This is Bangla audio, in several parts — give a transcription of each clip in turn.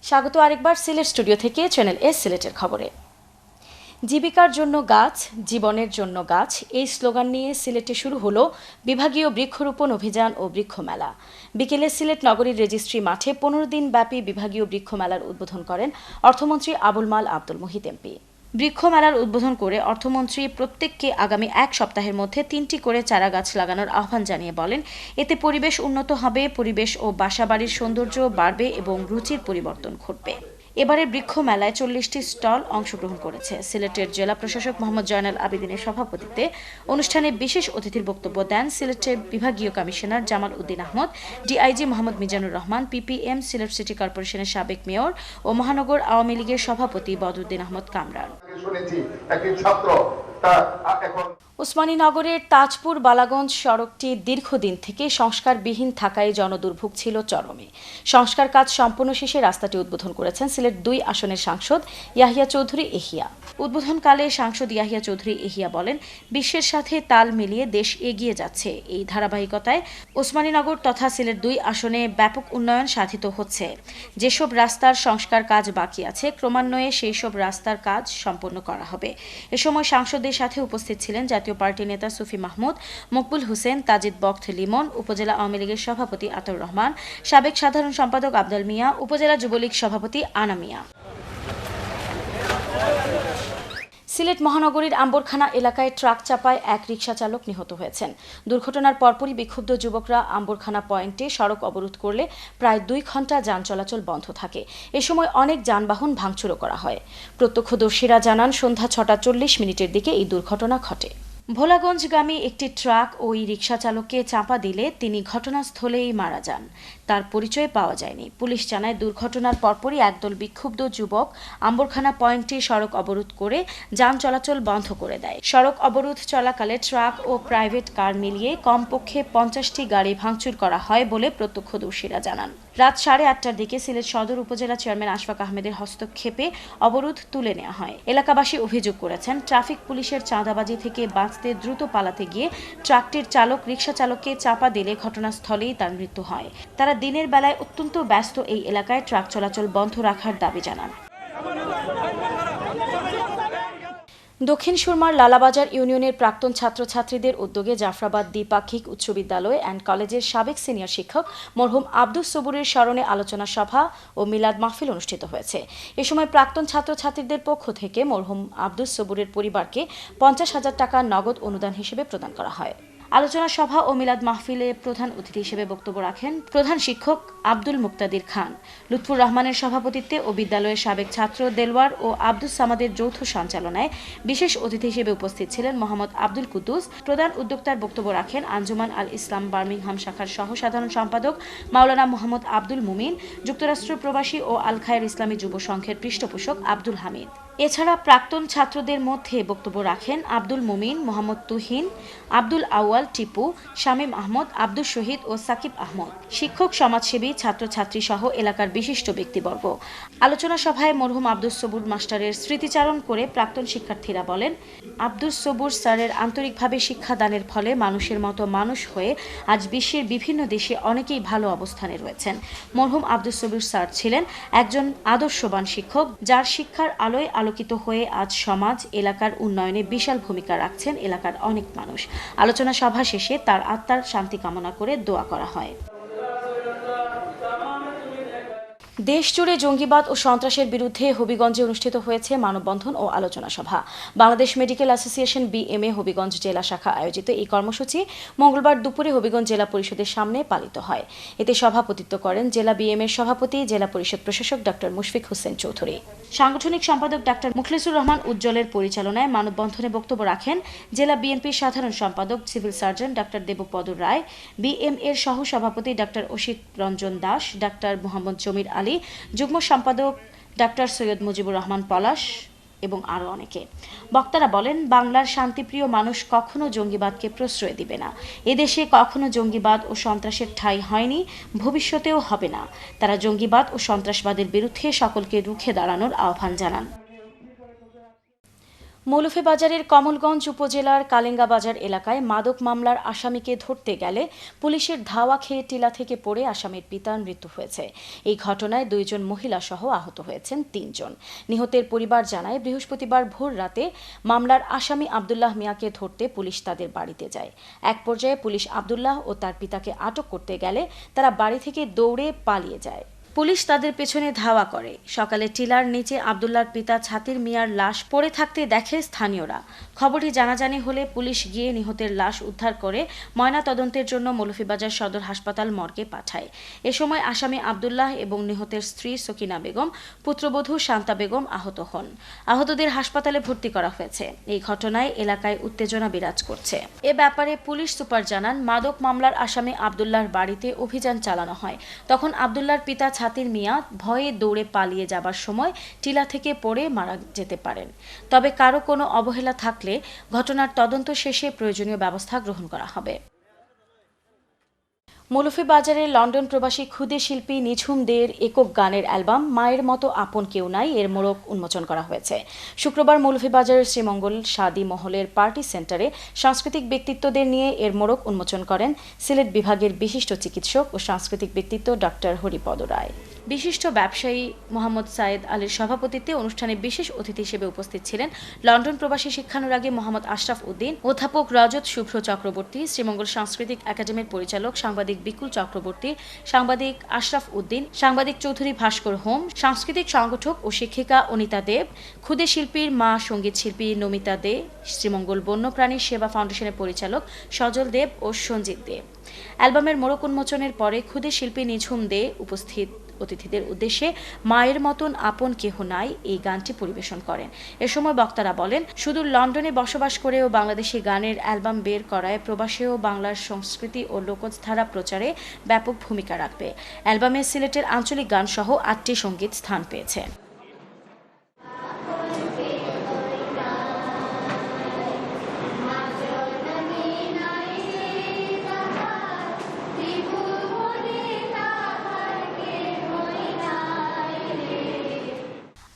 স্বাগত আরেকবার সিলেট স্টুডিও থেকে চ্যানেল এস সিলেটের খবরে। জীবিকার জন্য গাছ, জীবনের জন্য গাছ, এই স্লোগান নিয়ে সিলেটে শুরু হলো বিভাগীয় বৃক্ষরোপণ অভিযান ও বৃক্ষমেলা। বিকেলে সিলেট নগরীর রেজিস্ট্রি মাঠে 15 দিন ব্যাপী বিভাগীয় বৃক্ষমেলার উদ্বোধন করেন অর্থমন্ত্রী আবুল মাল আব্দুল মুহিত এমপি। বৃক্ষমেলার উদ্বোধন করে অর্থমন্ত্রী প্রত্যেককে আগামী এক সপ্তাহের মধ্যে 3টি করে চারা গাছ লাগানোর আহ্বান জানিয়ে বলেন, এতে পরিবেশ উন্নত হবে, পরিবেশ ও বাসাবাড়ির সৌন্দর্য বাড়বে এবং রুচির পরিবর্তন ঘটবে। এবারের বৃক্ষ মেলায় 40টি স্টল অংশগ্রহণ করেছে। সিলেটের জেলা প্রশাসক মোহাম্মদ জয়নাল আবেদিনের সভাপতিত্বে অনুষ্ঠানে বিশেষ অতিথির বক্তব্য দেন সিলেটের বিভাগীয় commissioner Jamal Uddin Ahmad, DIG Mohammad Mizanur Rahman, PPM, Sylhet city কর্পোরেশনের সাবেক মেয়র ও মহানগর আওয়ামী লীগের সভাপতি বদরুদ্দিন আহমদ কামরান। ওসমানীনগরের তাজপুর বালাগঞ্জ সড়কটি দীর্ঘদিন থেকে সংস্কারবিহীন থাকায় জনদুর্ভোগ ছিল চরমে। সংস্কার কাজ সম্পন্ন শেষে রাস্তাটি উদ্বোধন করেছেন সিলেট 2 আসনের সাংসদ ইয়াহিয়া চৌধুরী এহিয়া। উদ্বোধনকালে সাংসদ ইয়াহিয়া চৌধুরী এহিয়া বলেন, বিশ্বের সাথে তাল মিলিয়ে দেশ এগিয়ে যাচ্ছে। এই ধারাবাহিকতায় ওসমানীনগর তথা সিলেট 2 আসনে ব্যাপক উন্নয়ন সাধিত হচ্ছে। যেসব রাস্তার সংস্কার কাজ বাকি আছে, ক্রমান্বয়ে সেই সব রাস্তার কাজ সম্পন্ন করা হবে। এ সময় সাংসদদের সাথে উপস্থিত ছিলেন জাতীয় পার্টি নেতা সুফি মাহমুদ, মকবুল হোসেন, তাজিদ বক্ত লিমন, উপজেলা আওয়ামী লীগের সভাপতি আতর রহমান, সাবেক সাধারণ সম্পাদক আবদাল মিয়া, উপজেলা যুবলীগ সভাপতি আনা মিয়া। সিলেট মহানগরীর আম্বরখানা এলাকায় ট্রাক চাপায় এক রিকশা চালক নিহত হয়েছেন। দুর্ঘটনার পরপরই বিক্ষুব্ধ যুবকরা আম্বরখানা পয়েন্টে সড়ক অবরোধ করলে প্রায় 2 ঘণ্টা যান চলাচল বন্ধ থাকে। এ সময় অনেক যানবাহন ভাঙচুরও করা হয়। প্রত্যক্ষদর্শীরা জানান, সন্ধ্যা 6টা 40 মিনিটের দিকে এই দুর্ঘটনা ঘটে। ভোলাগঞ্জগামী একটি ট্রাক ওই রিকশা চালককে চাপা দিলে তিনি ঘটনাস্থলেই মারা যান। তার পরিচয় পাওয়া যায়নি। পুলিশ জানায়, দুর্ঘটনার পরপরই একদল বিক্ষুব্ধ যুবক আম্বরখানা পয়েন্টে সড়ক অবরোধ করে যান চলাচল বন্ধ করে দেয়। সড়ক অবরোধ চলাকালে ট্রাক ও প্রাইভেট কার মিলিয়ে কমপক্ষে 50টি গাড়ি ভাঙচুর করা হয় বলে প্রত্যক্ষদর্শীরা জানান। রাত 8:30টার দিকে সিলেট সদর উপজেলা চেয়ারম্যান আশফাক আহমেদের হস্তক্ষেপে অবরোধ তুলে নেওয়া হয়। এলাকাবাসী অভিযোগ করেছেন, ট্রাফিক পুলিশের চাঁদাবাজি থেকে বাঁচতে দ্রুত পালাতে গিয়ে ট্রাকটির চালক রিকশা চালককে চাপা দিলে ঘটনাস্থলেই তার মৃত্যু হয়। তারা দিনের বেলায় অত্যন্ত ব্যস্ত এই এলাকায় ট্রাক চলাচল বন্ধ রাখার দাবি জানান। দক্ষিণ সুরমার লালাবাজার ইউনিয়নের প্রাক্তন ছাত্রছাত্রীদের উদ্যোগে জাফরাবাদ দ্বিপাক্ষিক উচ্চ বিদ্যালয় অ্যান্ড কলেজের সাবেক সিনিয়র শিক্ষক মরহুম আব্দুস সবুরের স্মরণে আলোচনা সভা ও মিলাদ মাহফিল অনুষ্ঠিত হয়েছে। এ সময় প্রাক্তন ছাত্রছাত্রীদের পক্ষ থেকে মরহুম আব্দুস সবুরের পরিবারকে 50,000 টাকা নগদ অনুদান হিসেবে প্রদান করা হয়। আলোচনা সভা ও মিলাদ মাহফিলে প্রধান অতিথি হিসেবে বক্তব্য রাখেন প্রধান শিক্ষক আব্দুল মুক্তাদির খান। লুৎফুর রহমানের সভাপতিত্বে ও বিদ্যালয়ের সাবেক ছাত্র দেলওয়ার ও আব্দুস সামাদের যৌথ সঞ্চালনায় বিশেষ অতিথি হিসেবে উপস্থিত ছিলেন মোহাম্মদ আব্দুল কুদ্দুস। প্রধান উদ্যোক্তার বক্তব্য রাখেন আঞ্জুমান আল ইসলাম বার্মিংহাম শাখার সহ সাধারণ সম্পাদক মাওলানা মোহাম্মদ আব্দুল মুমিন, যুক্তরাষ্ট্র প্রবাসী ও আল খায়ের ইসলামী যুব সংঘের পৃষ্ঠপোষক আব্দুল হামিদ। এছাড়া প্রাক্তন ছাত্রদের মধ্যে বক্তব্য রাখেন আব্দুল মুমিন, মোহাম্মদ তুহিন, আব্দুল আউয়াল টিপু, শামীম আহমদ, আব্দুল শহীদ ও সাকিব আহমদ, শিক্ষক, সমাজসেবী, ছাত্রছাত্রী সহ এলাকার বিশিষ্ট ব্যক্তিবর্গ। আলোচনা সভায় মরহুম আব্দুস সবুর মাস্টারের স্মৃতিচারণ করে প্রাক্তন শিক্ষার্থীরা বলেন, আব্দুস সবুর স্যারের আন্তরিকভাবে শিক্ষাদানের ফলে মানুষের মতো মানুষ হয়ে আজ বিশ্বের বিভিন্ন দেশে অনেকেই ভালো অবস্থানে রয়েছেন। মরহুম আব্দুস সবুর স্যার ছিলেন একজন আদর্শবান শিক্ষক, যার শিক্ষার আলোয় আলোকিত হয়ে আজ সমাজ এলাকার উন্নয়নে বিশাল ভূমিকা রাখছেন এলাকার অনেক মানুষ। আলোচনা সভা শেষে তার আত্মার শান্তি কামনা করে দোয়া করা হয়। দেশজুড়ে জঙ্গিবাদ ও সন্ত্রাসের বিরুদ্ধে হবিগঞ্জে অনুষ্ঠিত হয়েছে মানববন্ধন ও আলোচনা সভা। Bangladesh medical association BMA Habiganj জেলা শাখা আয়োজিত এই কর্মসূচি মঙ্গলবার দুপুরে হবিগঞ্জ জেলা পরিষদের সামনে পালিত হয়। এতে সভাপতিত্ব করেন জেলা বিএমএর সভাপতি, জেলা পরিষদ প্রশাসক ডক্টর মুশফিক হোসেন চৌধুরী। সাংগঠনিক সম্পাদক ডক্টর মুখলিসুর রহমান উজ্জ্বলের পরিচালনায় মানববন্ধনে বক্তব্য রাখেন জেলা বিএনপির সাধারণ সম্পাদক সিভিল সার্জন ডক্টর দেবপদ রায়, বিএমএর সহ সভাপতি ডক্টর অসিত রঞ্জন দাস, ডক্টর মোহাম্মদ জমির আলী, যুগ্ম সম্পাদক ডক্টর সৈয়দ মুজিবুর রহমান পলাশ এবং আরও অনেকে। বক্তারা বলেন, বাংলার শান্তিপ্রিয় মানুষ কখনো জঙ্গিবাদকে প্রশ্রয় দিবে না। এদেশে কখনো জঙ্গিবাদ ও সন্ত্রাসের ঠাঁই হয়নি, ভবিষ্যতেও হবে না। তারা জঙ্গিবাদ ও সন্ত্রাসবাদের বিরুদ্ধে সকলকে রুখে দাঁড়ানোর আহ্বান জানান। মৌলভীবাজারের কমলগঞ্জ উপজেলার কালেঙ্গা বাজার এলাকায় মাদক মামলার আসামিকে ধরতে গেলে পুলিশের ধাওয়া খেয়ে টিলা থেকে পড়ে আসামির পিতার মৃত্যু হয়েছে। এই ঘটনায় 2 জন মহিলা সহ আহত হয়েছেন 3 জন। নিহতের পরিবার জানায়, বৃহস্পতিবার ভোর রাতে মামলার আসামি আব্দুল্লাহ মিয়াকে ধরতে পুলিশ তাদের বাড়িতে যায়। এক পর্যায়ে পুলিশ আব্দুল্লাহ ও তার পিতাকে আটক করতে গেলে তারা বাড়ি থেকে দৌড়ে পালিয়ে যায়। পুলিশ তাদের পেছনে ধাওয়া করে। সকালে টিলার নিচে আব্দুল্লাহর পিতা ছাতির মিয়ার লাশ পড়ে থাকতে দেখে স্থানীয়রা। খবরটি জানাজানি হলে পুলিশ গিয়ে নিহতের লাশ উদ্ধার করে ময়নাতদন্তের জন্য মৌলভীবাজার সদর হাসপাতাল মর্গে পাঠায়। এ সময় আসামি আব্দুল্লাহ এবং নিহতের স্ত্রী সকিনা বেগম, পুত্রবধূ শান্তা বেগম আহত হন। আহতদের হাসপাতালে ভর্তি করা হয়েছে। এই ঘটনায় এলাকায় উত্তেজনা বিরাজ করছে। এ ব্যাপারে পুলিশ সুপার জানান, মাদক মামলার আসামি আব্দুল্লাহর বাড়িতে অভিযান চালানো হয়। তখন আব্দুল্লাহর পিতা ছাতির মিয়া ভয়ে দৌড়ে পালিয়ে যাবার সময় টিলা থেকে পড়ে মারা যেতে পারেন। তবে কারো কোনো অবহেলা থাকলে ঘটনার তদন্ত শেষে প্রয়োজনীয় ব্যবস্থা গ্রহণ করা হবে। মৌলভীবাজারের লন্ডন প্রবাসী ক্ষুদে শিল্পী নিঝুম দের একক গানের অ্যালবাম মায়ের মতো আপন কেউ নাই এর মোড়ক উন্মোচন করা হয়েছে। শুক্রবার মৌলভীবাজারের শ্রীমঙ্গল শাদী মহলের পার্টি সেন্টারে সাংস্কৃতিক ব্যক্তিত্বদের নিয়ে এর মোড়ক উন্মোচন করেন সিলেট বিভাগের বিশিষ্ট চিকিৎসক ও সাংস্কৃতিক ব্যক্তিত্ব ডক্টর হরিপদ রায়। বিশিষ্ট ব্যবসায়ী মোহাম্মদ সায়েদ আলীর সভাপতিত্বে অনুষ্ঠানে বিশেষ অতিথি হিসেবে উপস্থিত ছিলেন লন্ডন প্রবাসী শিক্ষানুরাগী মোহাম্মদ আশরাফ উদ্দিন, অধ্যাপক রজত শুভ্র চক্রবর্তী, শ্রীমঙ্গল সাংস্কৃতিক একাডেমির পরিচালক সাংবাদিক বিকুল চক্রবর্তী, সাংবাদিক আশরাফ উদ্দিন, সাংবাদিক চৌধুরী ভাস্কর হোম, সাংস্কৃতিক সংগঠক ও শিক্ষিকা অনিতা দেব, ক্ষুদে শিল্পীর মা সঙ্গীত শিল্পী নমিতা দে, শ্রীমঙ্গল বন্যপ্রাণী সেবা ফাউন্ডেশনের পরিচালক সজল দেব ও সঞ্জিত দেব। অ্যালবামের মোড়ক উন্মোচনের পরে ক্ষুদে শিল্পী নিঝুম দে উপস্থিত অতিথিদের উদ্দেশ্যে মায়ের মতন আপন কেহ নাই এই গানটি পরিবেশন করেন। এ সময় বক্তারা বলেন, শুধু লন্ডনে বসবাস করেও বাংলাদেশি গানের অ্যালবাম বের করায় প্রবাসেও বাংলার সংস্কৃতি ও লোকধারা প্রচারে ব্যাপক ভূমিকা রাখবে। অ্যালবামে সিলেটের আঞ্চলিক গান সহ 8টি সঙ্গীত স্থান পেয়েছে।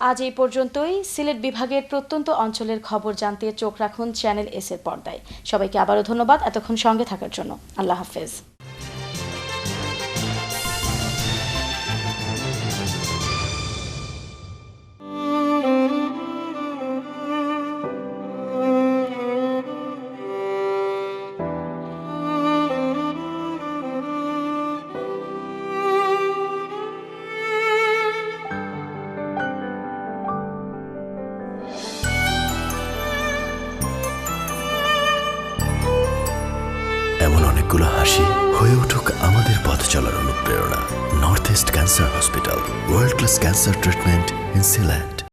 আজ এই পর্যন্তই। সিলেট বিভাগের প্রত্যন্ত অঞ্চলের খবর জানতে চোখ রাখুন চ্যানেল এস এর পর্দায়। সবাইকে আবারও ধন্যবাদ এতক্ষণ সঙ্গে থাকার জন্য। আল্লাহ হাফেজ। এমন অনেকগুলো হাসি হয়ে উঠুক আমাদের পথ চলার অনুপ্রেরণা। North east cancer hospital, world class cancer treatment in Sylhet.